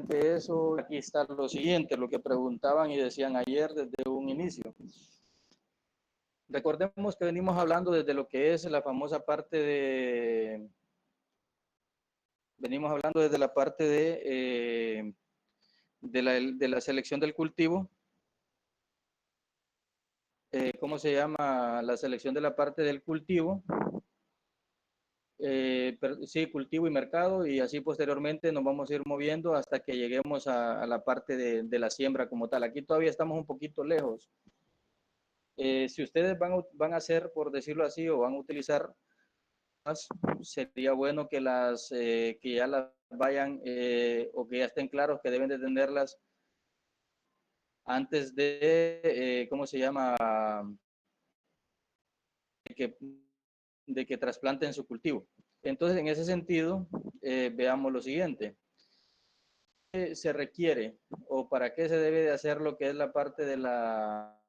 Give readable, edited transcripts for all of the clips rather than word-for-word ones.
eso, aquí está lo siguiente, lo que preguntaban y decían ayer desde un inicio. Recordemos que venimos hablando desde lo que es la famosa parte de, venimos hablando desde la parte de la selección del cultivo, ¿cómo se llama? La selección de la parte del cultivo, sí, cultivo y mercado, y así posteriormente nos vamos a ir moviendo hasta que lleguemos a la parte de la siembra como tal. Aquí todavía estamos un poquito lejos. Si ustedes van a hacer, por decirlo así, o van a utilizar más, sería bueno que que ya las vayan o que ya estén claros que deben de tenerlas antes de, ¿cómo se llama? De que, de que trasplanten su cultivo. Entonces, en ese sentido, veamos lo siguiente. ¿Qué se requiere o para qué se debe de hacer lo que es la parte de la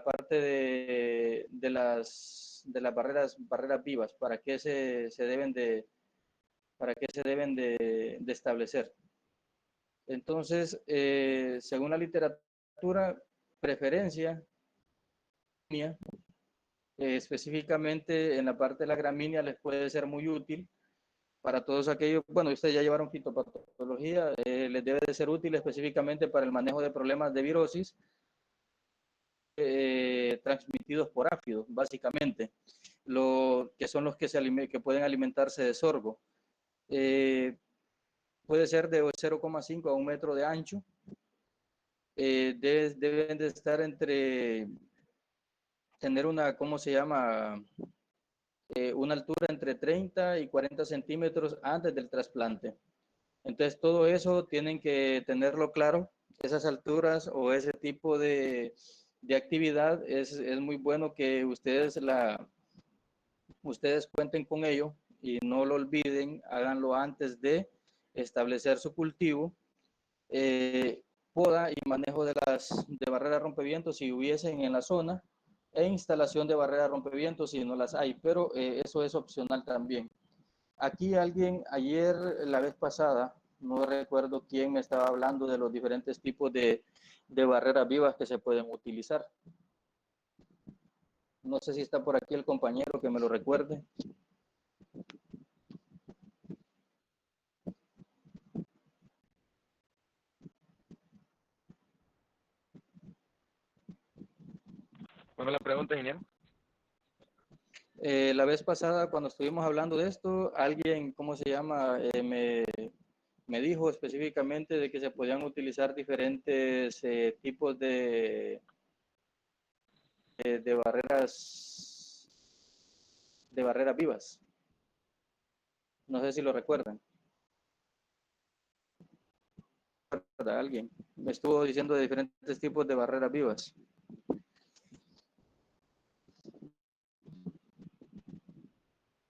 parte de las barreras vivas? ¿Para qué se deben para qué se deben de establecer? Entonces, según la literatura, preferencia, específicamente en la parte de la gramínea les puede ser muy útil para todos aquellos, bueno, ustedes ya llevaron fitopatología, les debe de ser útil específicamente para el manejo de problemas de virosis transmitidos por áfidos, básicamente, lo que son los que pueden alimentarse de sorgo. Eh, puede ser de 0,5 a 1 metro de ancho, deben de estar tener una, ¿cómo se llama? Una altura entre 30 y 40 centímetros antes del trasplante. Entonces, todo eso tienen que tenerlo claro, esas alturas o ese tipo de actividad, es muy bueno que ustedes cuenten con ello y no lo olviden, háganlo antes de establecer su cultivo. Poda y manejo de barreras rompevientos si hubiesen en la zona, e instalación de barreras rompevientos si no las hay, pero eso es opcional también. Aquí alguien ayer, la vez pasada, no recuerdo quién me estaba hablando de los diferentes tipos de barreras vivas que se pueden utilizar. No sé si está por aquí el compañero que me lo recuerde. ¿Cuál es la pregunta, ingeniero? La vez pasada, cuando estuvimos hablando de esto, alguien, ¿cómo se llama? Me dijo específicamente de que se podían utilizar diferentes tipos de barreras vivas. No sé si lo recuerdan. Alguien me estuvo diciendo de diferentes tipos de barreras vivas.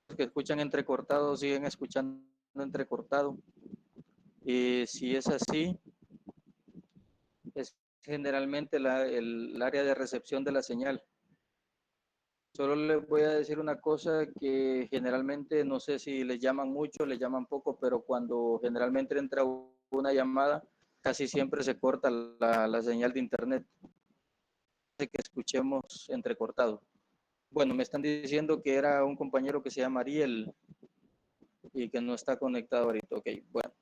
Los que escuchan entrecortado siguen escuchando entrecortado. Y si es así, es generalmente el área de recepción de la señal. Solo les voy a decir una cosa que generalmente no sé si les llaman mucho, les llaman poco, pero cuando generalmente entra una llamada, casi siempre se corta la señal de internet. Que escuchemos entrecortado. Bueno, me están diciendo que era un compañero que se llama Ariel y que no está conectado ahorita. Ok, bueno.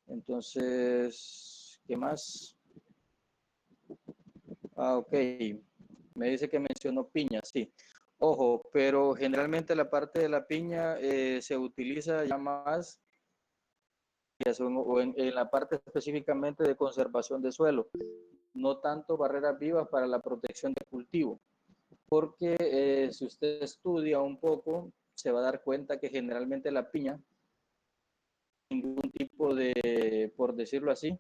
Entonces, ¿qué más? Ah, ok. Me dice que mencionó piña, sí. Ojo, pero generalmente la parte de la piña se utiliza ya más o en la parte específicamente de conservación de suelo, no tanto barreras vivas para la protección del cultivo, porque si usted estudia un poco, se va a dar cuenta que generalmente la piña, ningún tipo por decirlo así,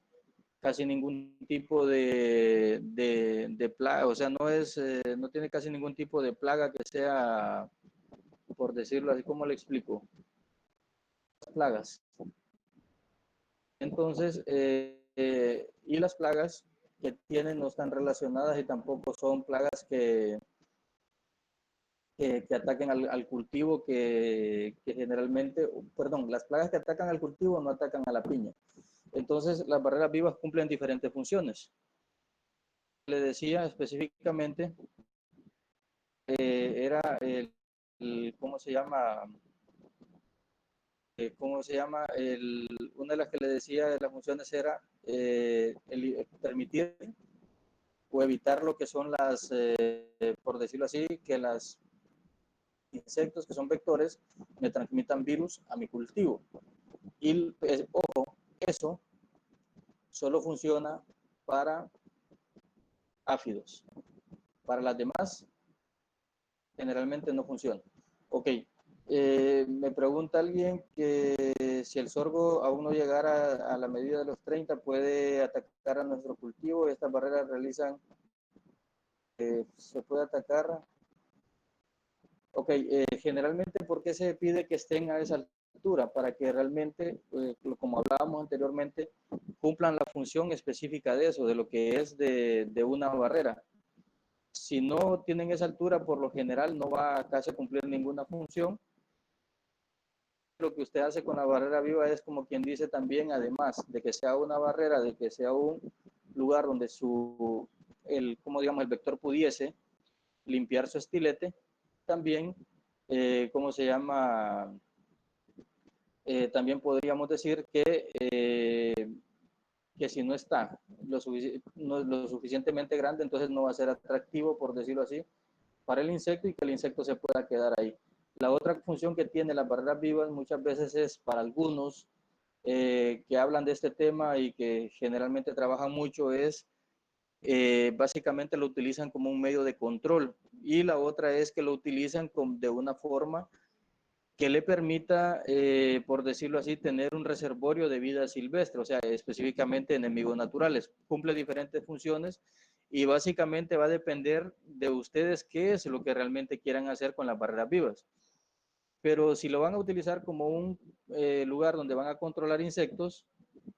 casi ningún tipo de plaga, o sea, no tiene casi ningún tipo de plaga que sea, por decirlo así, ¿cómo le explico? Plagas. Entonces, y las plagas que tienen no están relacionadas y tampoco son plagas que ataquen al cultivo que generalmente, perdón, las plagas que atacan al cultivo no atacan a la piña. Entonces, las barreras vivas cumplen diferentes funciones. Le decía específicamente, era ¿cómo se llama? ¿Cómo se llama? Una de las que le decía de las funciones era permitir o evitar lo que son las, por decirlo así, que los insectos que son vectores me transmitan virus a mi cultivo. Y ojo, eso solo funciona para áfidos. Para las demás, generalmente no funciona. Ok, me pregunta alguien que si el sorgo aún no llegara a la medida de los 30 puede atacar a nuestro cultivo. Estas barreras realizan, se puede atacar. Ok, generalmente, ¿por qué se pide que estén a esa altura? Para que realmente, como hablábamos anteriormente, cumplan la función específica de eso, de lo que es de una barrera. Si no tienen esa altura, por lo general no va a casi a cumplir ninguna función. Lo que usted hace con la barrera viva es como quien dice también, además de que sea una barrera, de que sea un lugar donde como digamos, el vector pudiese limpiar su estilete, también, ¿cómo se llama? También podríamos decir que si no está lo suficientemente grande, entonces no va a ser atractivo, por decirlo así, para el insecto y que el insecto se pueda quedar ahí. La otra función que tiene las barreras vivas muchas veces es para algunos que hablan de este tema y que generalmente trabajan mucho es básicamente lo utilizan como un medio de control y la otra es que lo utilizan de una forma que le permita, por decirlo así, tener un reservorio de vida silvestre, o sea, específicamente enemigos naturales. Cumple diferentes funciones y básicamente va a depender de ustedes qué es lo que realmente quieran hacer con las barreras vivas. Pero si lo van a utilizar como un lugar donde van a controlar insectos,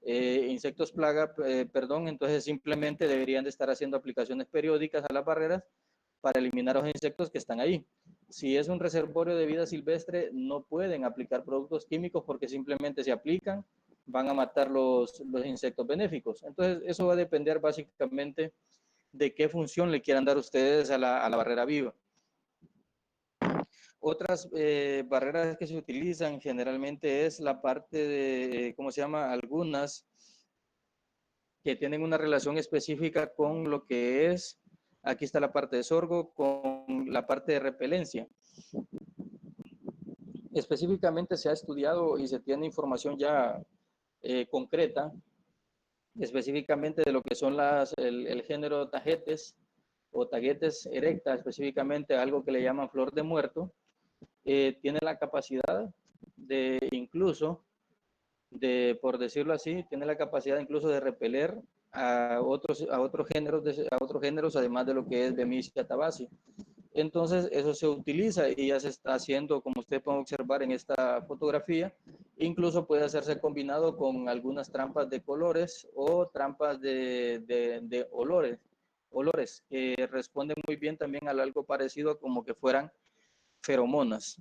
insectos plaga, perdón, entonces simplemente deberían de estar haciendo aplicaciones periódicas a las barreras para eliminar los insectos que están ahí. Si es un reservorio de vida silvestre, no pueden aplicar productos químicos porque simplemente se aplican, van a matar los insectos benéficos. Entonces, eso va a depender básicamente de qué función le quieran dar ustedes a la barrera viva. Otras barreras que se utilizan generalmente es la parte de, ¿cómo se llama? Algunas que tienen una relación específica con lo que es, aquí está la parte de sorgo, con la parte de repelencia. Específicamente se ha estudiado y se tiene información ya concreta, específicamente de lo que son el género tagetes o tagetes erecta, específicamente algo que le llaman flor de muerto, tiene la capacidad de incluso, por decirlo así, tiene la capacidad incluso de repeler a otros géneros, además de lo que es Bemisia tabaci. Entonces, eso se utiliza y ya se está haciendo, como usted puede observar en esta fotografía, incluso puede hacerse combinado con algunas trampas de colores o trampas de olores, que responden muy bien también a algo parecido a como que fueran feromonas.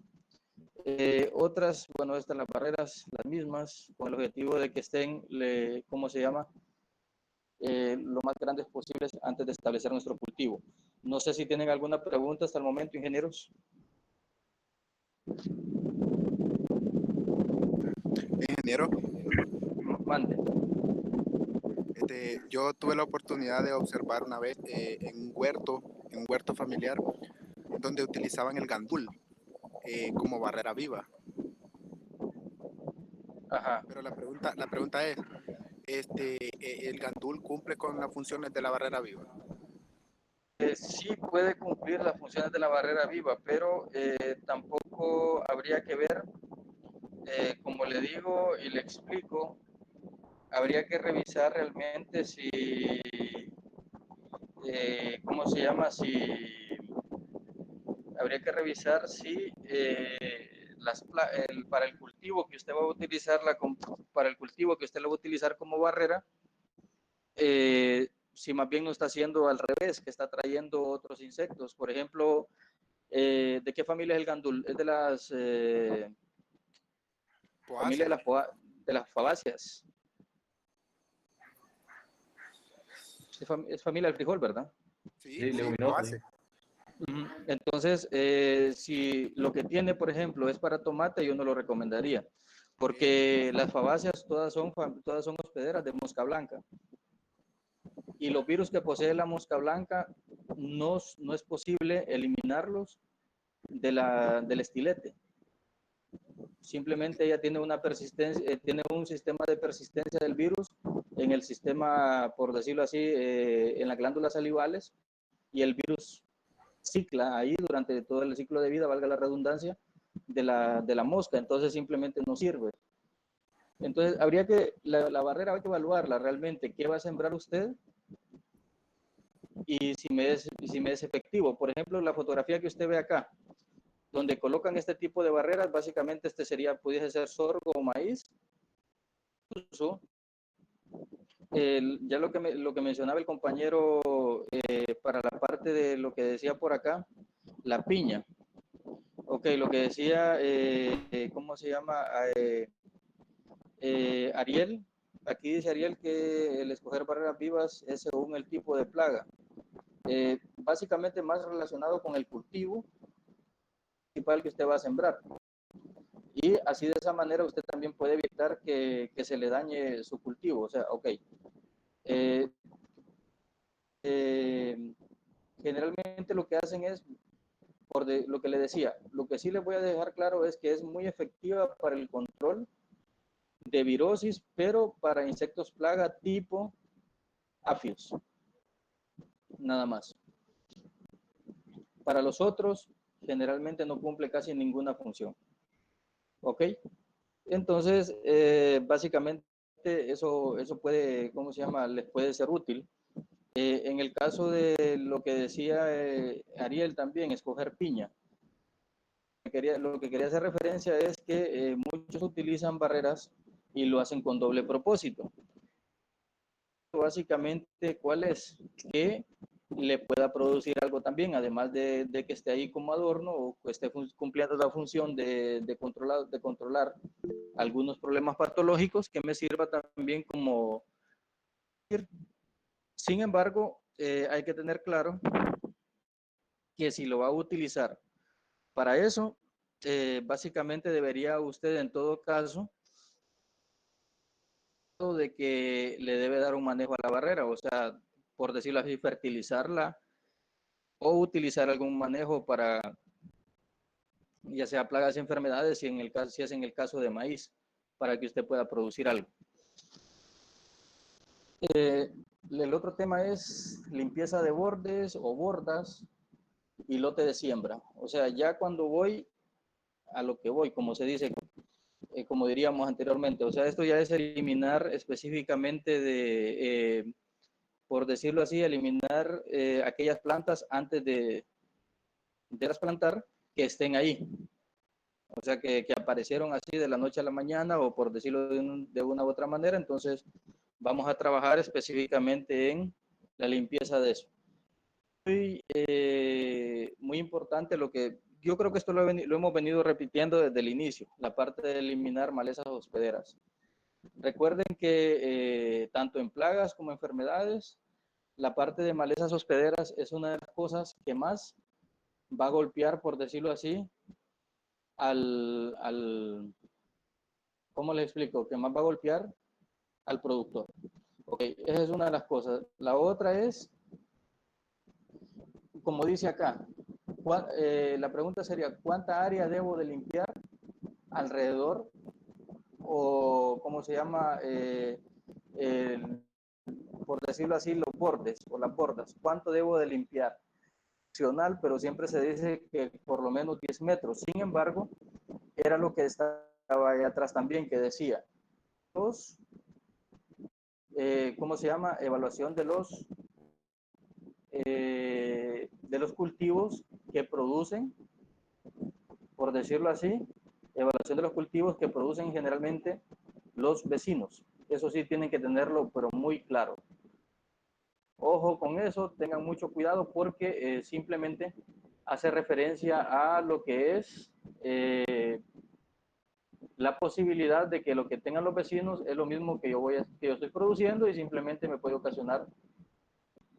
Otras, bueno, estas las barreras, las mismas, con el objetivo de que estén, ¿cómo se llama? Lo más grandes posibles antes de establecer nuestro cultivo. No sé si tienen alguna pregunta hasta el momento, ingenieros. Ingeniero, Mande. yo tuve la oportunidad de observar una vez en un huerto familiar, donde utilizaban el gandul como barrera viva. Ajá. Pero la pregunta es, ¿el gandul cumple con las funciones de la barrera viva? Sí puede cumplir las funciones de la barrera viva, pero tampoco habría que ver, como le digo y le explico, habría que revisar realmente si, ¿cómo se llama? Habría que revisar si para el cultivo que usted va a utilizar, para el cultivo que usted lo va a utilizar como barrera, si más bien no está haciendo al revés, que está trayendo otros insectos. Por ejemplo, ¿De qué familia es el gandul? Es de las familia Poáceas. de las fabáceas. Es familia del frijol, ¿verdad? Sí, Sí, sí, leguminosa, sí. poáceas. Entonces, si lo que tiene, por ejemplo, es para tomate, yo no lo recomendaría, porque las fabáceas todas son hospederas de mosca blanca. Y los virus que posee la mosca blanca no es posible eliminarlos del estilete. Simplemente ella tiene una persistencia, tiene un sistema de persistencia del virus en el sistema, por decirlo así, en las glándulas salivales, y el virus cicla ahí durante todo el ciclo de vida, valga la redundancia, de la mosca, entonces simplemente no sirve. Entonces, la barrera hay que evaluarla realmente, qué va a sembrar usted y si me es efectivo. Por ejemplo, la fotografía que usted ve acá, donde colocan este tipo de barreras, básicamente pudiese ser sorgo o maíz. Incluso, ya lo que mencionaba el compañero para la parte de lo que decía por acá, la piña. Ok, lo que decía, ¿cómo se llama? Ariel, aquí dice Ariel que el escoger barreras vivas es según el tipo de plaga. Básicamente más relacionado con el cultivo principal que usted va a sembrar. Y así de esa manera usted también puede evitar que se le dañe su cultivo. O sea, ok. Eh, eh, Generalmente lo que hacen es, lo que le decía, lo que sí les voy a dejar claro es que es muy efectiva para el control de virosis, pero para insectos plaga tipo afios, nada más. Para los otros, generalmente no cumple casi ninguna función. ¿Ok? Entonces, básicamente eso puede, ¿cómo se llama? Les puede ser útil. En el caso de lo que decía Ariel también, escoger piña. Lo que quería hacer referencia es que muchos utilizan barreras y lo hacen con doble propósito. Básicamente, ¿cuál es? Que le pueda producir algo también, además de que esté ahí como adorno o que esté cumpliendo la función de controlar algunos problemas patológicos, que me sirva también como... Sin embargo, hay que tener claro que si lo va a utilizar para eso, básicamente debería usted en todo caso de que le debe dar un manejo a la barrera, o sea, por decirlo así, fertilizarla o utilizar algún manejo para ya sea plagas y enfermedades, si es en el caso de maíz, para que usted pueda producir algo. El otro tema es limpieza de bordes o bordas y lote de siembra. O sea, ya cuando voy a lo que voy, como se dice, como diríamos anteriormente, o sea, esto ya es eliminar específicamente por decirlo así, eliminar aquellas plantas antes de trasplantar que estén ahí. O sea, que aparecieron así de la noche a la mañana o por decirlo de una u otra manera. Entonces, vamos a trabajar específicamente en la limpieza de eso. Muy importante lo que yo creo que esto lo hemos venido repitiendo desde el inicio, la parte de eliminar malezas hospederas. Recuerden que tanto en plagas como enfermedades, la parte de malezas hospederas es una de las cosas que más va a golpear, por decirlo así, ¿cómo les explico? Que más va a golpear al productor. Ok, esa es una de las cosas. La otra es, como dice acá, la pregunta sería, ¿cuánta área debo de limpiar alrededor? O, ¿cómo se llama? Por decirlo así, los bordes o las bordas. ¿Cuánto debo de limpiar? Pero siempre se dice que por lo menos 10 metros. Sin embargo, era lo que estaba ahí atrás también, que decía, ¿cómo se llama? Evaluación de los cultivos que producen, por decirlo así, evaluación de los cultivos que producen generalmente los vecinos. Eso sí tienen que tenerlo, pero muy claro. Ojo con eso, tengan mucho cuidado porque simplemente hace referencia a lo que es la posibilidad de que lo que tengan los vecinos es lo mismo que que yo estoy produciendo y simplemente me puede ocasionar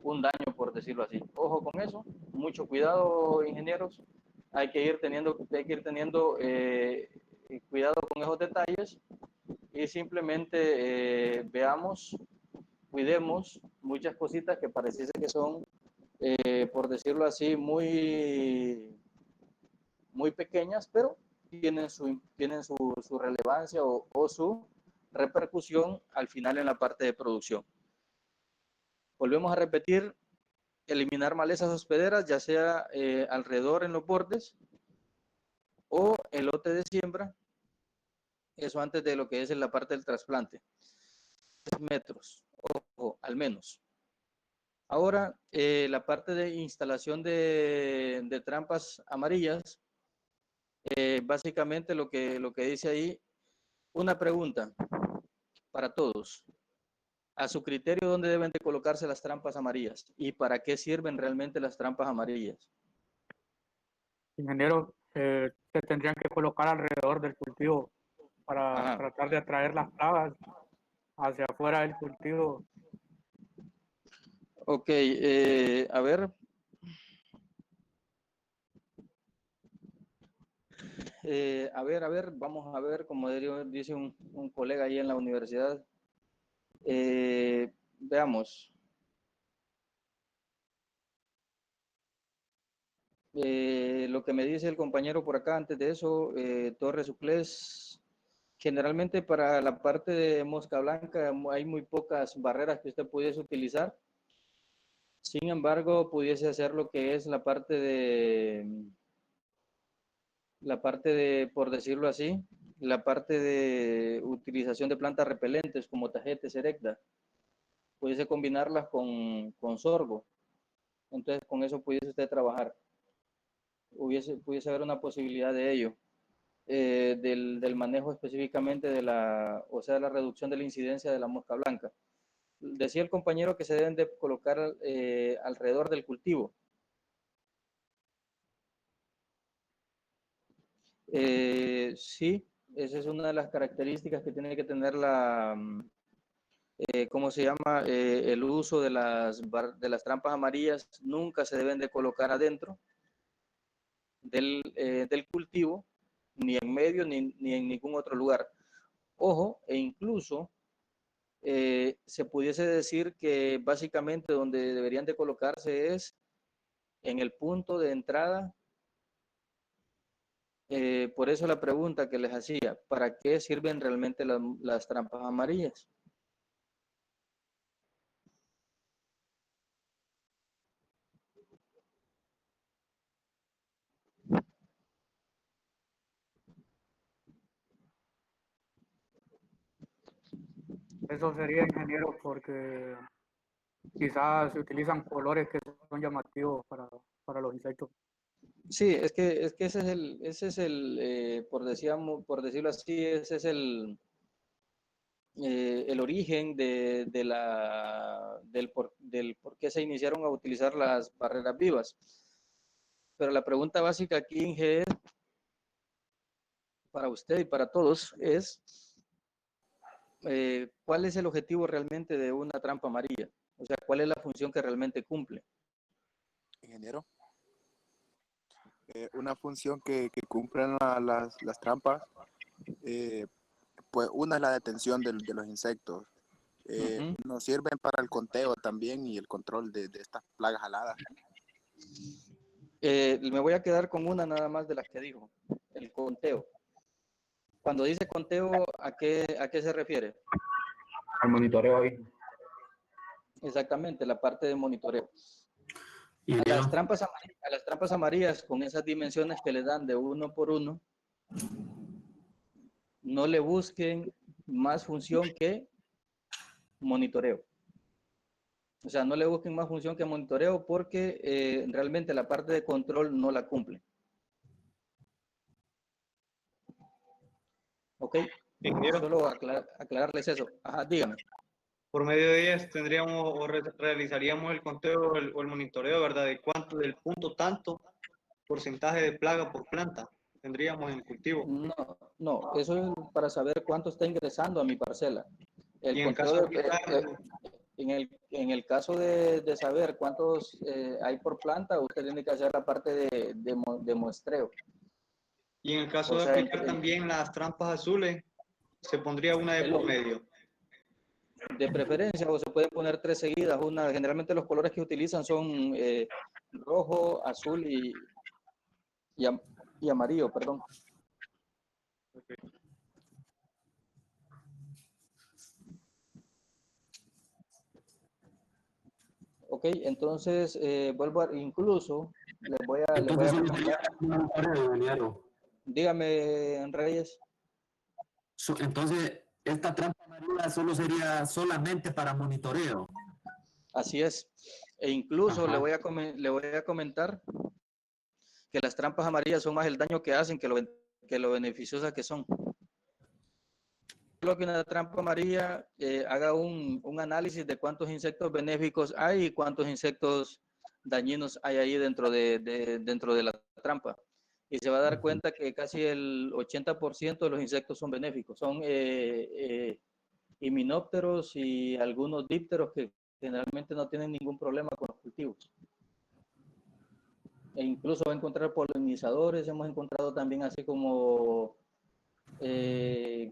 un daño, por decirlo así. Ojo con eso, mucho cuidado, ingenieros. Hay que ir teniendo cuidado con esos detalles y simplemente veamos, cuidemos muchas cositas que pareciese que son, por decirlo así, muy pequeñas, pero tienen su relevancia o su repercusión al final en la parte de producción. Volvemos a repetir, eliminar malezas hospederas, ya sea alrededor en los bordes o el lote de siembra, eso antes de lo que es en la parte del trasplante. 3 metros, ojo, al menos. Ahora, la parte de instalación de trampas amarillas, básicamente lo que dice ahí, una pregunta para todos. A su criterio, ¿dónde deben de colocarse las trampas amarillas? ¿Y para qué sirven realmente las trampas amarillas? Ingeniero, se tendrían que colocar alrededor del cultivo para Ajá. tratar de atraer las plagas hacia afuera del cultivo. Ok, a ver. A ver, vamos a ver, como dice un colega ahí en la universidad. Veamos. Lo que me dice el compañero por acá antes de eso, Torres Uclés, generalmente para la parte de mosca blanca hay muy pocas barreras que usted pudiese utilizar. Sin embargo, pudiese hacer lo que es la parte por decirlo así, la parte de utilización de plantas repelentes como Tagetes erecta. Pudiese combinarlas con sorgo. Entonces, con eso pudiese usted trabajar. Pudiese haber una posibilidad de ello. Del manejo específicamente de la reducción de la incidencia de la mosca blanca. Decía el compañero que se deben de colocar alrededor del cultivo. Sí, esa es una de las características que tiene que tener ¿cómo se llama? El uso de las trampas amarillas nunca se deben de colocar adentro del cultivo, ni en medio, ni en ningún otro lugar. Ojo, e incluso se pudiese decir que básicamente donde deberían de colocarse es en el punto de entrada. Por eso la pregunta que les hacía, ¿para qué sirven realmente las trampas amarillas? Eso sería, ingeniero, porque quizás se utilizan colores que son llamativos para los insectos. Sí, es que ese es el por decirlo así, ese es el origen del por qué se iniciaron a utilizar las barreras vivas. Pero la pregunta básica aquí, Inge, para usted y para todos es, ¿cuál es el objetivo realmente de una trampa amarilla? O sea, ¿cuál es la función que realmente cumple? Ingeniero, una función que cumplen las trampas, pues una es la detención de los insectos. Nos sirven para el conteo también y el control de estas plagas aladas. Me voy a quedar con una nada más de las que dijo, el conteo. Cuando dice conteo, ¿a qué se refiere? Al monitoreo ahí. Exactamente, la parte de monitoreo. Y A las trampas amarillas, con esas dimensiones que le dan de 1 por 1, no le busquen más función que monitoreo. O sea, no le busquen más función que monitoreo porque realmente la parte de control no la cumple. ¿Ok? ingeniero, Solo aclararles eso. Ajá, dígame. por medio de ellas tendríamos realizaríamos el conteo o el monitoreo, ¿verdad? De cuánto, del punto tanto porcentaje de plaga por planta tendríamos en el cultivo? No, eso es para saber cuánto está ingresando a mi parcela. El Y en caso de conteo aplicar, en el caso de saber cuántos hay por planta, usted tiene que hacer la parte de muestreo. y en el caso O de sea, aplicar también las trampas azules, se pondría una de por medio. de preferencia, o se puede poner 3 seguidas. Generalmente los colores que utilizan son rojo, azul y amarillo, perdón. Ok, entonces vuelvo incluso les voy a Entonces solo sería comentar. un monitoreo, ingeniero. Dígame, Reyes. Entonces, esta trampa amarilla solo sería solamente para monitoreo. Así es. E incluso Ajá. le voy a comentar que las trampas amarillas son más el daño que hacen que lo beneficiosas que son. Lo que una trampa amarilla haga un análisis de cuántos insectos benéficos hay y cuántos insectos dañinos hay ahí dentro de la trampa. Y se va a dar cuenta que casi el 80% de los insectos son benéficos. Son himinópteros y algunos dípteros que generalmente no tienen ningún problema con los cultivos. E incluso va a encontrar polinizadores, hemos encontrado también así como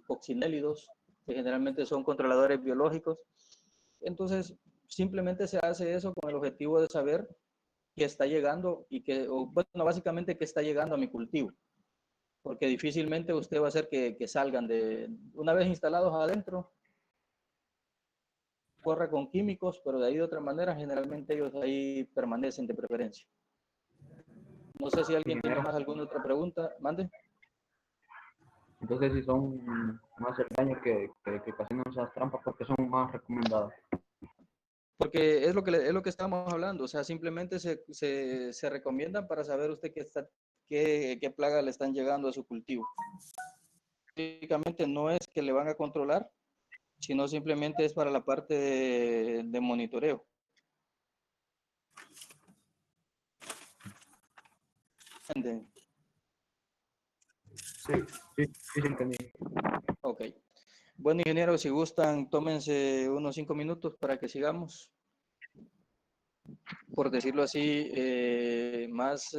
coccinélidos, que generalmente son controladores biológicos. Entonces, simplemente se hace eso con el objetivo de saber que está llegando bueno, básicamente que está llegando a mi cultivo, porque difícilmente usted va a hacer que salgan una vez instalados adentro, corre con químicos, pero de ahí de otra manera, generalmente ellos ahí permanecen de preferencia. No sé si alguien tiene más alguna otra pregunta. Mande. Entonces, si son más el daño que ocasionan esas trampas, porque son más recomendadas. Porque es lo que estamos hablando, o sea, simplemente se recomiendan para saber usted qué plaga le están llegando a su cultivo. Prácticamente no es que le van a controlar, sino simplemente es para la parte de monitoreo. Sí, entendí. Ok. Bueno, ingeniero, si gustan, tómense unos 5 minutos para que sigamos. Por decirlo así, más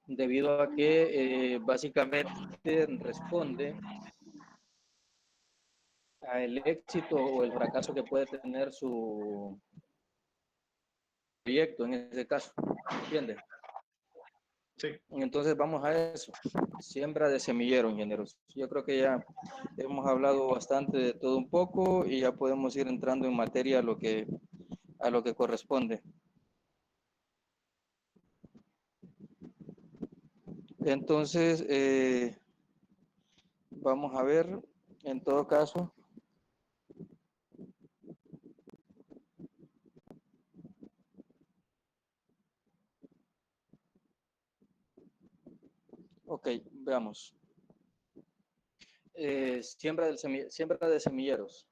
debido a que básicamente responde al éxito o el fracaso que puede tener su proyecto en ese caso, ¿entiende? Sí. Entonces vamos a eso, siembra de semillero, ingenieros. Yo creo que ya hemos hablado bastante de todo un poco y ya podemos ir entrando en materia a lo que corresponde. Entonces, vamos a ver, en todo caso, ok, veamos. Siembra de semilleros.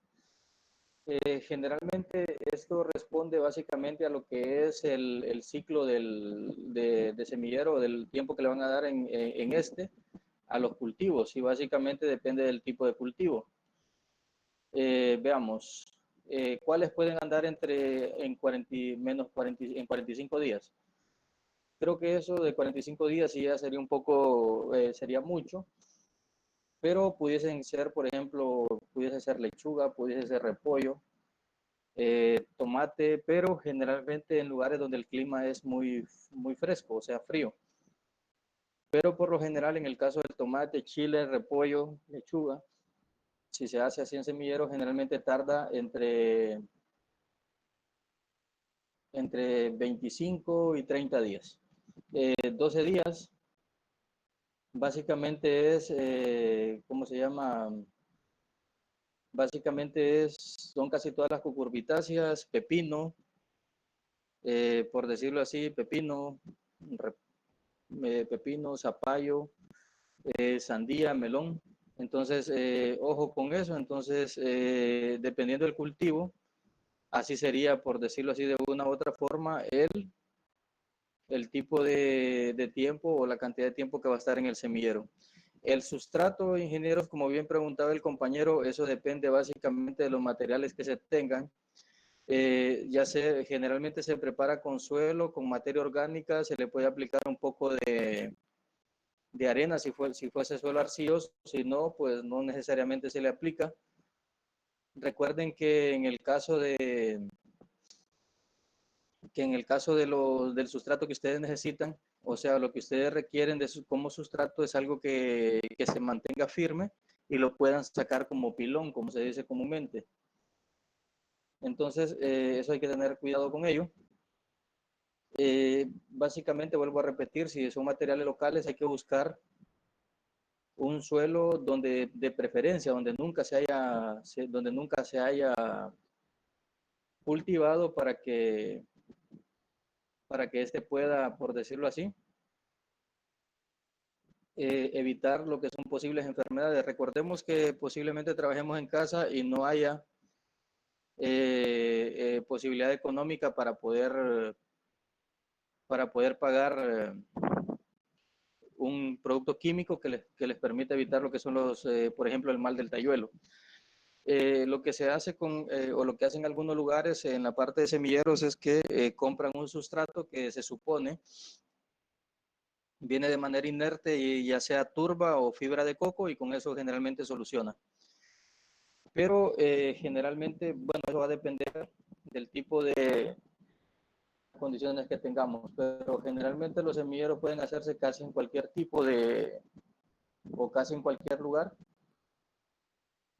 Generalmente esto responde básicamente a lo que es el ciclo de semillero, del tiempo que le van a dar a los cultivos, y básicamente depende del tipo de cultivo. Veamos, ¿cuáles pueden andar en 45 días? Creo que eso de 45 días sí ya sería un poco, sería mucho, pero pudiesen ser, por ejemplo, pudiese ser lechuga, pudiese ser repollo, tomate, pero generalmente en lugares donde el clima es muy, muy fresco, o sea, frío. Pero por lo general, en el caso del tomate, chile, repollo, lechuga, si se hace así en semillero, generalmente tarda entre 25 y 30 días. 12 días, básicamente es, ¿cómo se llama? Básicamente son casi todas las cucurbitáceas, pepino, por decirlo así, pepino, zapallo, sandía, melón. Entonces, ojo con eso. Entonces, dependiendo del cultivo, así sería, por decirlo así de una u otra forma, el tipo de tiempo o la cantidad de tiempo que va a estar en el semillero. El sustrato, ingenieros, como bien preguntaba el compañero, eso depende básicamente de los materiales que se tengan. Generalmente se prepara con suelo, con materia orgánica, se le puede aplicar un poco de arena si fuese suelo arcilloso, si no, pues no necesariamente se le aplica. Recuerden que en el caso del sustrato que ustedes necesitan, o sea, lo que ustedes requieren como sustrato es algo que se mantenga firme y lo puedan sacar como pilón, como se dice comúnmente. Entonces, eso hay que tener cuidado con ello. Básicamente, vuelvo a repetir, si son materiales locales, hay que buscar un suelo donde, de preferencia, donde nunca se haya cultivado para que éste pueda, por decirlo así, evitar lo que son posibles enfermedades. Recordemos que posiblemente trabajemos en casa y no haya posibilidad económica para poder pagar un producto químico que les permita evitar lo que son por ejemplo, el mal del tayuelo. Lo que se hace o lo que hacen algunos lugares en la parte de semilleros es que compran un sustrato que se supone viene de manera inerte, y ya sea turba o fibra de coco, y con eso generalmente soluciona. Pero generalmente, bueno, eso va a depender del tipo de condiciones que tengamos, pero generalmente los semilleros pueden hacerse casi en cualquier o casi en cualquier lugar,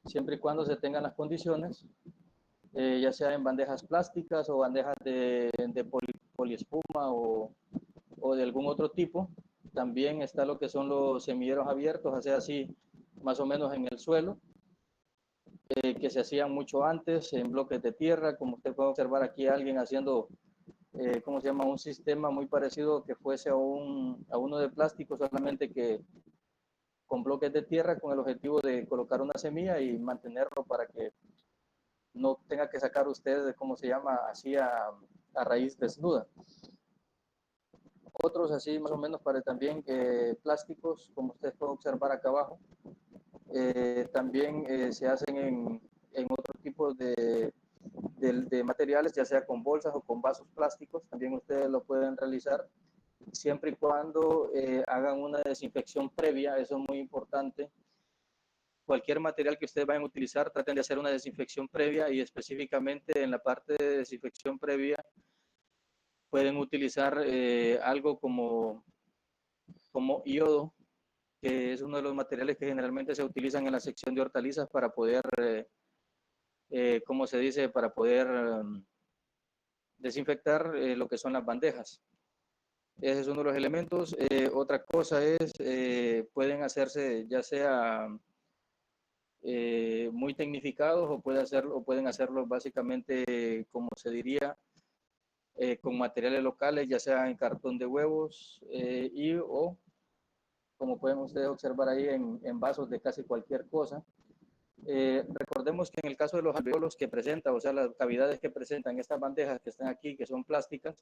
siempre y cuando se tengan las condiciones, ya sea en bandejas plásticas o bandejas de poliespuma o de algún otro tipo. También está lo que son los semilleros abiertos, o sea, así más o menos en el suelo, que se hacían mucho antes en bloques de tierra, como usted puede observar aquí alguien haciendo, ¿cómo se llama? Un sistema muy parecido que fuese a uno de plástico, solamente que con bloques de tierra, con el objetivo de colocar una semilla y mantenerlo para que no tenga que sacar usted, ¿cómo se llama? Así a raíz desnuda. Otros así más o menos para también plásticos, como ustedes pueden observar acá abajo, también se hacen en otro tipo de materiales, ya sea con bolsas o con vasos plásticos. También ustedes lo pueden realizar siempre y cuando hagan una desinfección previa. Eso es muy importante. Cualquier material que ustedes vayan a utilizar, traten de hacer una desinfección previa, y específicamente en la parte de desinfección previa pueden utilizar algo como yodo, que es uno de los materiales que generalmente se utilizan en la sección de hortalizas para poder, ¿cómo se dice? Para poder desinfectar lo que son las bandejas. Ese es uno de los elementos. Otra cosa es, pueden hacerse ya sea muy tecnificados, o pueden hacerlo básicamente, como se diría, con materiales locales, ya sea en cartón de huevos o como pueden ustedes observar ahí en vasos de casi cualquier cosa. Recordemos que en el caso de los alveolos que presenta, o sea, las cavidades que presentan estas bandejas que están aquí, que son plásticas,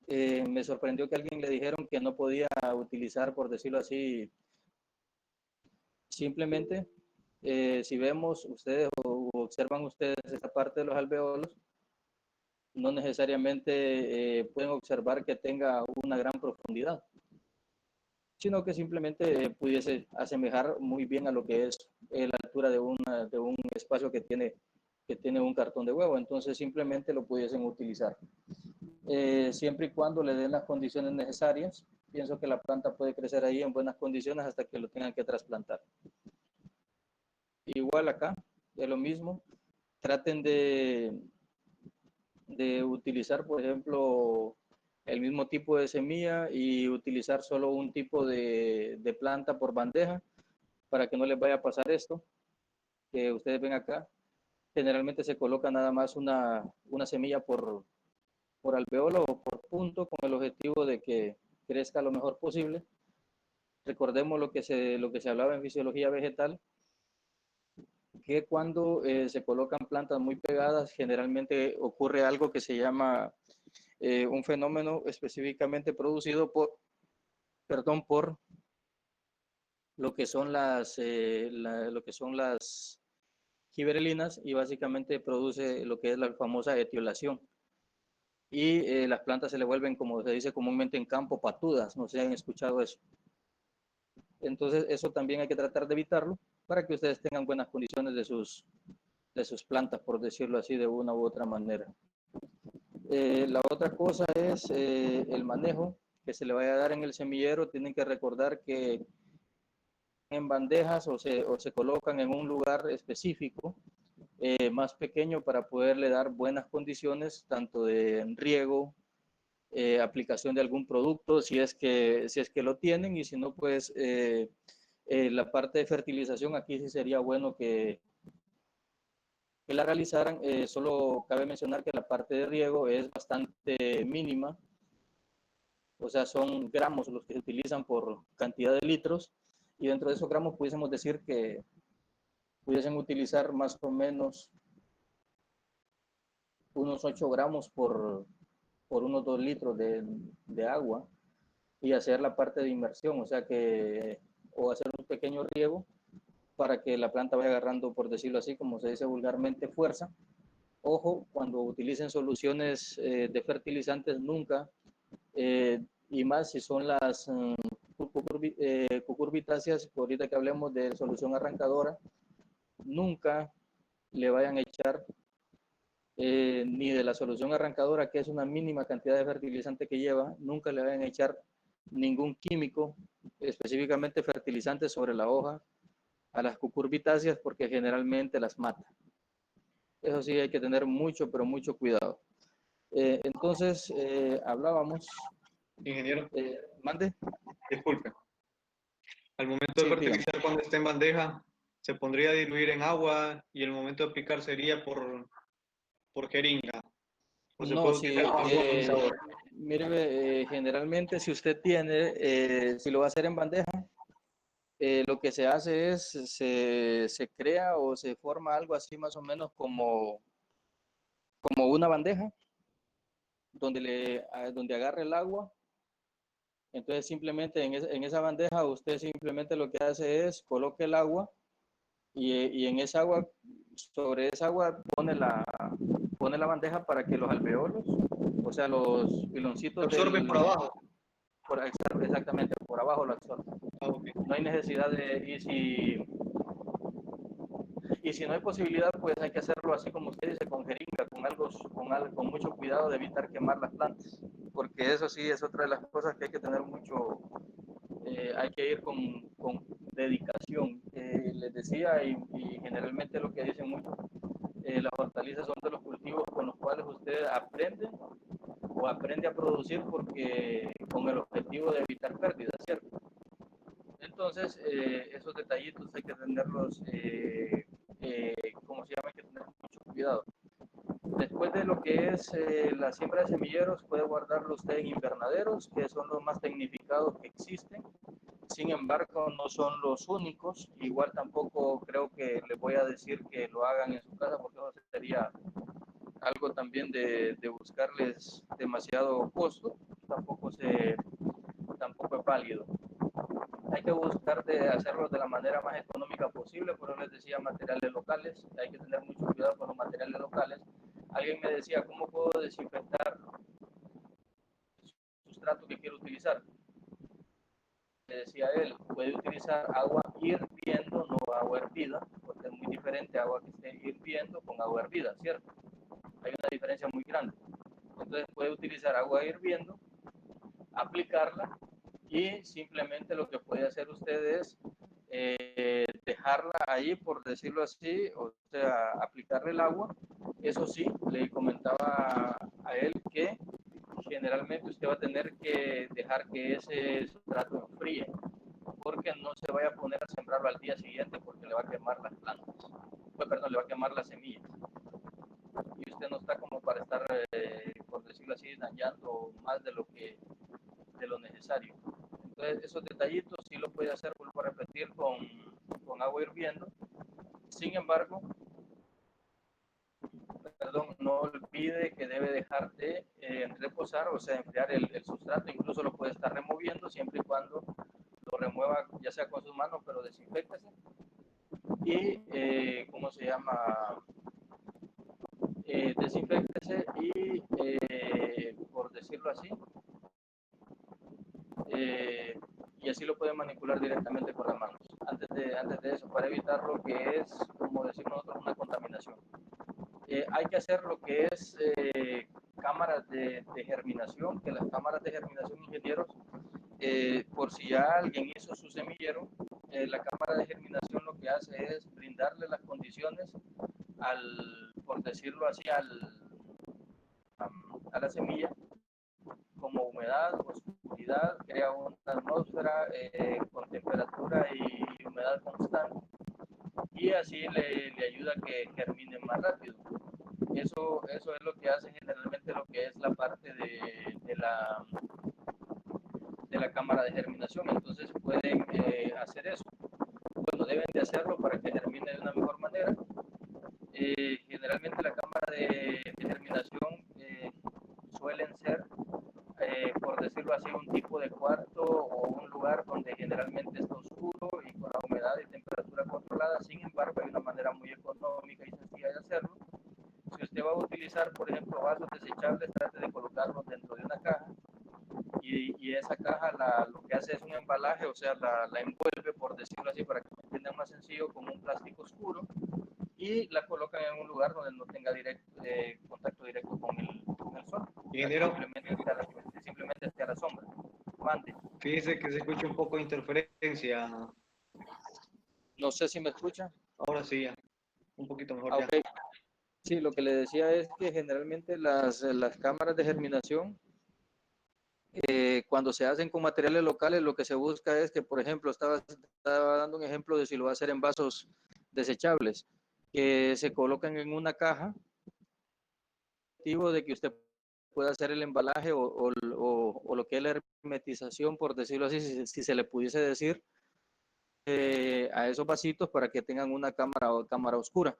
me sorprendió que a alguien le dijeron que no podía utilizar, por decirlo así, simplemente, si vemos ustedes o observan ustedes esta parte de los alveolos, no necesariamente pueden observar que tenga una gran profundidad, sino que simplemente pudiese asemejar muy bien a lo que es la altura de un espacio que tiene un cartón de huevo. Entonces simplemente lo pudiesen utilizar. Siempre y cuando le den las condiciones necesarias, pienso que la planta puede crecer ahí en buenas condiciones hasta que lo tengan que trasplantar. Igual acá, es lo mismo. Traten de utilizar, por ejemplo, el mismo tipo de semilla y utilizar solo un tipo de planta por bandeja, para que no les vaya a pasar esto que ustedes ven acá. Generalmente se coloca nada más una semilla por alveolo o por punto, con el objetivo de que crezca lo mejor posible. Recordemos lo que se hablaba en fisiología vegetal, que cuando se colocan plantas muy pegadas, generalmente ocurre algo que se llama un fenómeno específicamente producido por lo que son las giberelinas, y básicamente produce lo que es la famosa etiolación. Y las plantas se le vuelven, como se dice comúnmente en campo, patudas. No sé si han escuchado eso. Entonces eso también hay que tratar de evitarlo para que ustedes tengan buenas condiciones de sus plantas, por decirlo así, de una u otra manera. La otra cosa es el manejo que se le vaya a dar en el semillero. Tienen que recordar que en bandejas o se colocan en un lugar específico más pequeño para poderle dar buenas condiciones, tanto de riego, aplicación de algún producto, si es que lo tienen, y si no, pues la parte de fertilización aquí sí sería bueno que la realizaran. Solo cabe mencionar que la parte de riego es bastante mínima, o sea, son gramos los que se utilizan por cantidad de litros, y dentro de esos gramos pudiésemos decir que pudiesen utilizar más o menos unos 8 gramos por unos 2 litros de agua, y hacer la parte de inmersión, o hacer un pequeño riego para que la planta vaya agarrando, por decirlo así, como se dice vulgarmente, fuerza. Ojo, cuando utilicen soluciones de fertilizantes, nunca, y más si son las cucurbitáceas, ahorita que hablemos de solución arrancadora, nunca le vayan a echar ni de la solución arrancadora, que es una mínima cantidad de fertilizante que lleva, nunca le vayan a echar ningún químico, específicamente fertilizante, sobre la hoja a las cucurbitáceas, porque generalmente las mata. Eso sí, hay que tener mucho, pero mucho cuidado. Entonces, hablábamos... Ingeniero, ¿Mande? disculpe. Al momento de fertilizar, cuando esté en bandeja, se pondría a diluir en agua y el momento de aplicar sería por jeringa. ¿O se No, puede sí, utilizar con sabor? mire, generalmente si usted tiene, si lo va a hacer en bandeja, lo que se hace es, se crea o se forma algo así más o menos como una bandeja donde agarre el agua. Entonces simplemente en esa bandeja usted simplemente lo que hace es coloque el agua, y en esa agua, sobre esa agua pone la bandeja para que los alveolos, o sea, los piloncitos Absorbe por abajo. Exactamente, por abajo lo absorbe. Ah, okay. No hay necesidad y si no hay posibilidad, pues hay que hacerlo así como usted dice, con jeringa, con mucho cuidado de evitar quemar las plantas, porque eso sí es otra de las cosas que hay que tener mucho, hay que ir con dedicación. Les decía, y generalmente lo que dicen mucho, las hortalizas son de los cultivos con los cuales usted aprende a producir, porque con el objetivo de evitar pérdidas, ¿cierto? Entonces, esos detallitos hay que tenerlos, ¿cómo se llama? Hay que tener mucho cuidado. Después de lo que es la siembra de semilleros, puede guardarlo usted en invernaderos, que son los más tecnificados que existen. Sin embargo, no son los únicos. Igual tampoco creo que les voy a decir que lo hagan en su casa, porque eso sería algo también de buscarles demasiado costo. Tampoco es válido. Hay que buscar de hacerlo de la manera más económica posible. Por eso les decía, materiales locales. Hay que tener mucho cuidado con los materiales locales. Alguien me decía, ¿cómo puedo desinfectar el sustrato que quiero utilizar? Le decía él, puede utilizar agua hirviendo, no agua hervida, porque es muy diferente agua que esté hirviendo con agua hervida, ¿cierto? Hay una diferencia muy grande. Entonces puede utilizar agua hirviendo, aplicarla, y simplemente lo que puede hacer usted es dejarla ahí, por decirlo así, o sea, aplicarle el agua. Eso sí, le comentaba a él que generalmente usted va a tener que dejar que ese sustrato enfríe, porque no se vaya a poner a sembrarlo al día siguiente, porque le va a quemar las plantas, perdón, le va a quemar las semillas, y usted no está como para estar, por decirlo así, dañando más de lo necesario. Entonces, esos detallitos sí lo puede hacer, vuelvo a repetir, con agua hirviendo. Sin embargo, no olvide que debe dejar de reposar, o sea, enfriar el sustrato. Incluso lo puede estar removiendo siempre y cuando lo remueva, ya sea con sus manos, pero desinféctese. Y, ¿cómo se llama? Desinféctese y, por decirlo así, y así lo puede manipular directamente con las manos. Antes de eso, para evitar lo que es, como decimos nosotros, una contaminación. Hay que hacer lo que es cámaras de germinación, que las cámaras de germinación, ingenieros, por si ya alguien hizo su semillero, la cámara de germinación lo que hace es brindarle las condiciones por decirlo así, a la semilla, como humedad, oscuridad, crea una atmósfera con temperatura y humedad constante, y así le ayuda a que germine más rápido. Eso es lo que hace generalmente lo que es la parte de la cámara de germinación. Entonces pueden hacer eso. Bueno, deben de hacerlo para que germine de una mejor manera. Generalmente la cámara de germinación suelen ser, por decirlo así, un tipo de cuarto o un lugar donde generalmente está oscuro y con la humedad y temperatura controlada. Sin embargo, hay una manera muy económica y sencilla de hacerlo. Si usted va a utilizar, por ejemplo, vasos desechables, trate de colocarlos dentro de una caja, y esa caja lo que hace es un embalaje, o sea, la envuelve, por decirlo así, para que me entiendan más sencillo, con un plástico oscuro, y la colocan en un lugar donde no tenga contacto directo con el sol. Ingeniero, Simplemente esté a la sombra. Mande. fíjese que se escucha un poco de interferencia. No sé si me escucha. Ahora sí, ya. Un poquito mejor ya. Okay. Sí, lo que le decía es que generalmente las cámaras de germinación, cuando se hacen con materiales locales, lo que se busca es que, por ejemplo, estaba dando un ejemplo de si lo va a hacer en vasos desechables, que se colocan en una caja, de que usted pueda hacer el embalaje o lo que es la hermetización, por decirlo así, si se le pudiese decir, a esos vasitos para que tengan una cámara oscura.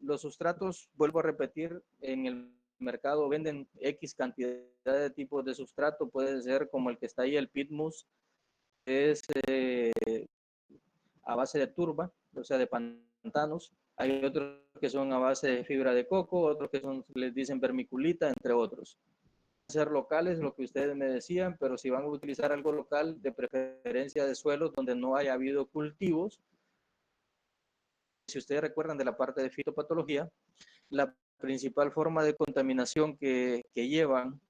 Los sustratos, vuelvo a repetir, en el mercado venden X cantidad de tipos de sustrato. Puede ser como el que está ahí, el Pitmus, es a base de turba, o sea, de pantanos. Hay otros que son a base de fibra de coco, otros que les dicen vermiculita, entre otros. Ser locales, lo que ustedes me decían, pero si van a utilizar algo local, de preferencia de suelos donde no haya habido cultivos. Si ustedes recuerdan de la parte de fitopatología, la principal forma de contaminación que llevan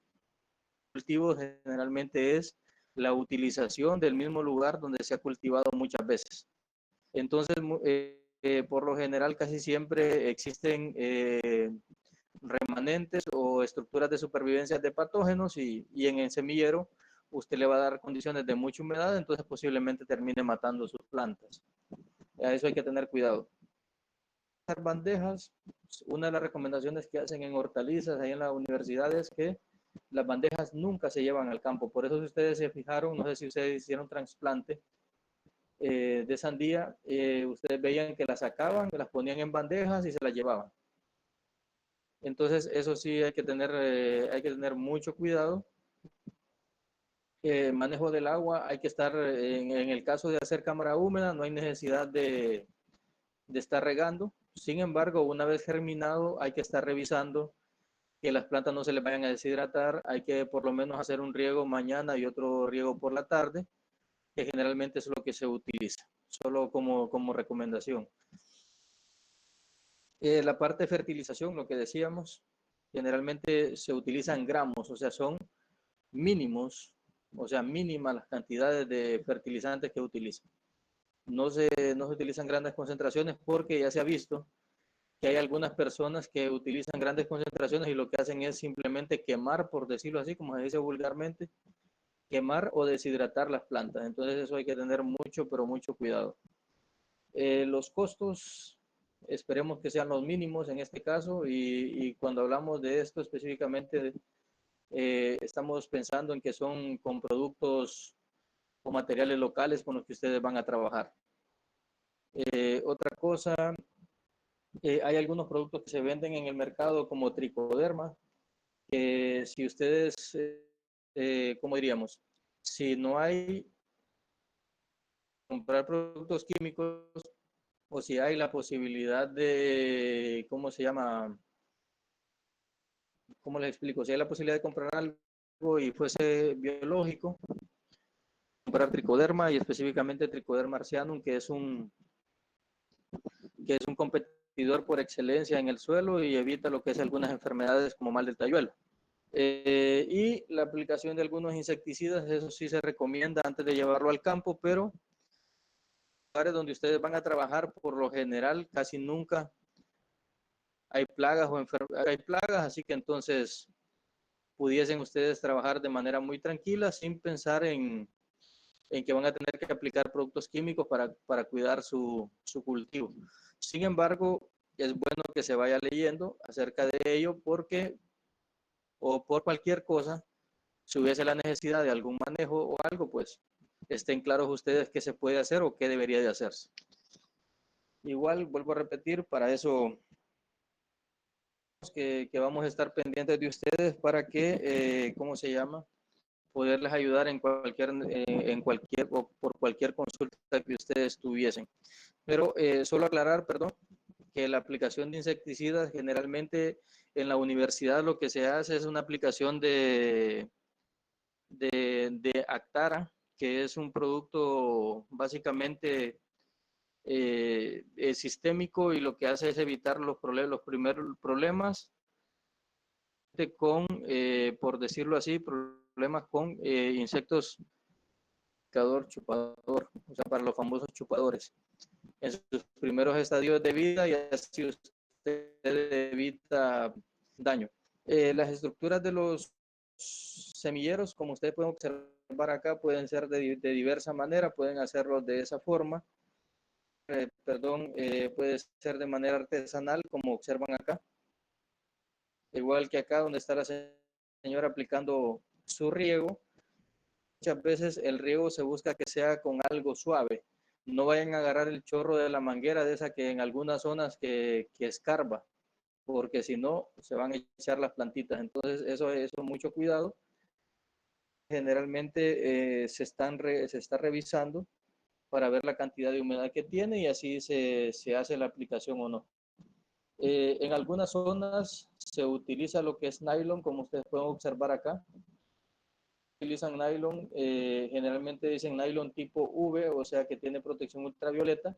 cultivos generalmente es la utilización del mismo lugar donde se ha cultivado muchas veces. Entonces, por lo general, casi siempre existen remanentes o estructuras de supervivencia de patógenos, y en el semillero usted le va a dar condiciones de mucha humedad, entonces posiblemente termine matando sus plantas. A eso hay que tener cuidado. Bandejas, una de las recomendaciones que hacen en hortalizas ahí en la universidad es que las bandejas nunca se llevan al campo. Por eso, si ustedes se fijaron, no sé si ustedes hicieron trasplante de sandía, ustedes veían que las sacaban, que las ponían en bandejas y se las llevaban. Entonces, eso sí hay que tener mucho cuidado. Manejo del agua, hay que estar, en el caso de hacer cámara húmeda, no hay necesidad de estar regando. Sin embargo, una vez germinado, hay que estar revisando que las plantas no se les vayan a deshidratar. Hay que por lo menos hacer un riego mañana y otro riego por la tarde, que generalmente es lo que se utiliza, solo como recomendación. La parte de fertilización, lo que decíamos, generalmente se utilizan gramos, o sea, son mínimos, o sea, mínimas las cantidades de fertilizantes que utilizan. No se utilizan grandes concentraciones, porque ya se ha visto que hay algunas personas que utilizan grandes concentraciones y lo que hacen es simplemente quemar, por decirlo así, como se dice vulgarmente, quemar o deshidratar las plantas. Entonces eso hay que tener mucho, pero mucho cuidado. Los costos, esperemos que sean los mínimos en este caso, y cuando hablamos de esto específicamente, estamos pensando en que son con productos o materiales locales con los que ustedes van a trabajar. Otra cosa, Hay algunos productos que se venden en el mercado como tricoderma, que si ustedes, ¿cómo diríamos? Si no hay comprar productos químicos o si hay la posibilidad de, ¿cómo se llama? ¿Cómo les explico? Si hay la posibilidad de comprar algo y fuese biológico, comprar tricoderma y específicamente tricoderma arceanum, que es un competidor por excelencia en el suelo y evita lo que es algunas enfermedades como mal del tayuelo. Y la aplicación de algunos insecticidas, eso sí se recomienda antes de llevarlo al campo, pero lugares donde ustedes van a trabajar, por lo general, casi nunca hay plagas o hay plagas, así que entonces pudiesen ustedes trabajar de manera muy tranquila sin pensar en que van a tener que aplicar productos químicos para cuidar su cultivo. Sin embargo, es bueno que se vaya leyendo acerca de ello porque, o por cualquier cosa, si hubiese la necesidad de algún manejo o algo, pues estén claros ustedes qué se puede hacer o qué debería de hacerse. Igual, vuelvo a repetir, para eso que vamos a estar pendientes de ustedes para que, ¿cómo se llama? Poderles ayudar en cualquier o por cualquier consulta que ustedes tuviesen. Pero solo aclarar, perdón, que la aplicación de insecticidas generalmente en la universidad lo que se hace es una aplicación de Actara, que es un producto básicamente sistémico y lo que hace es evitar los primeros problemas con, por decirlo así, problemas con insectos chupador, o sea, para los famosos chupadores. En sus primeros estadios de vida y así usted evita daño. Las estructuras de los semilleros, como ustedes pueden observar acá, pueden ser de diversa manera, pueden hacerlo de esa forma, puede ser de manera artesanal, como observan acá, igual que acá donde está la señora aplicando su riego. Muchas veces el riego se busca que sea con algo suave. No vayan a agarrar el chorro de la manguera de esa que en algunas zonas que escarba, porque si no se van a echar las plantitas. Entonces eso mucho cuidado. Generalmente se está revisando para ver la cantidad de humedad que tiene y así se hace la aplicación o no. En algunas zonas se utiliza lo que es nylon, como ustedes pueden observar acá. Utilizan nylon, generalmente dicen nylon tipo V, o sea que tiene protección ultravioleta,